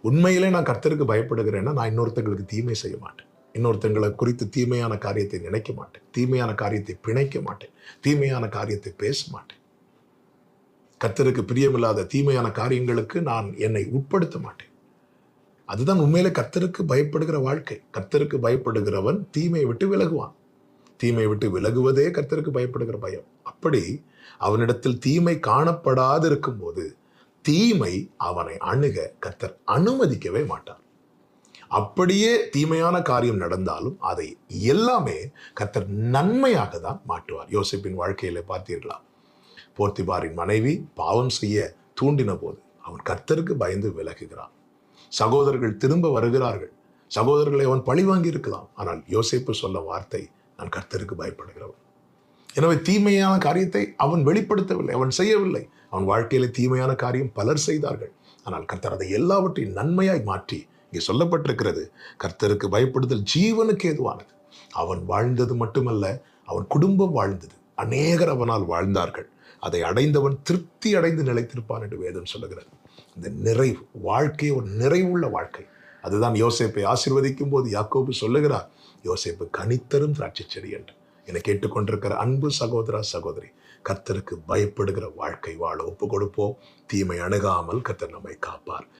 உண்மையிலே நான் கர்த்தருக்கு பயப்படுகிறேன்னா, நான் இன்னொருத்தங்களுக்கு தீமை செய்ய மாட்டேன். இன்னொருத்தங்களை குறித்து தீமையான காரியத்தை நினைக்க மாட்டேன். தீமையான காரியத்தை பிணைக்க மாட்டேன். தீமையான காரியத்தை பேச மாட்டேன். கர்த்தருக்கு பிரியமில்லாத தீமையான காரியங்களுக்கு நான் என்னை உட்படுத்த மாட்டேன். அதுதான் உண்மையிலே கர்த்தருக்கு பயப்படுகிற வாழ்க்கை. கர்த்தருக்கு பயப்படுகிறவன் தீமையை விட்டு விலகுவான். தீமையை விட்டு விலகுவதே கர்த்தருக்கு பயப்படுகிற பயம். அப்படி அவனிடத்தில் தீமை காணப்படாது இருக்கும்போது தீமை அவனை அணுக கர்த்தர் அனுமதிக்கவே மாட்டார். அப்படியே தீமையான காரியம் நடந்தாலும் அதை எல்லாமே கர்த்தர் நன்மையாக தான் மாற்றுவார். யோசேப்பின் வாழ்க்கையில பார்த்தீர்களா? போர்த்திபாரின் மனைவி பாவம் செய்ய தூண்டின போது அவன் கர்த்தருக்கு பயந்து விலகுகிறான். சகோதரர்கள் திரும்ப வருகிறார்கள். சகோதரர்களை அவன் பழி வாங்கி இருக்கலாம். ஆனால் யோசேப்பு சொல்ல வார்த்தை, நான் கர்த்தருக்கு பயப்படுகிறவன். எனவே தீமையான காரியத்தை அவன் வெளிப்படுத்தவில்லை, அவன் செய்யவில்லை. அவன் வாழ்க்கையில தீமையான காரியம் பலர் செய்தார்கள். ஆனால் கர்த்தர் அதை எல்லாவற்றையும் நன்மையாய் மாற்றி இங்கே சொல்லப்பட்டிருக்கிறது, கர்த்தருக்கு பயப்படுதல் ஜீவனுக்கு ஏதுவானது. அவன் வாழ்ந்தது மட்டுமல்ல, அவன் குடும்பம் வாழ்ந்தது. அநேகர் அவனால் வாழ்ந்தார்கள். அதை அடைந்தவன் திருப்தி அடைந்து நிலைத்திருப்பான் என்று வேதம் சொல்லுகிறது. இந்த நிறைவு வாழ்க்கை ஒரு நிறைவுள்ள வாழ்க்கை. அதுதான் யோசேப்பை ஆசீர்வதிக்கும் போது யாக்கோபு சொல்லுகிறார், யோசேப்பு கனித்தரும் திராட்சை செடி என்று. என்னை கேட்டுக்கொண்டிருக்கிற அன்பு சகோதரா சகோதரி, கர்த்தருக்கு பயப்படுகிற வாழ்க்கை வாழ ஒப்பு கொடுப்போம். தீமை அணுகாமல் கர்த்தர் நம்மை காப்பார்.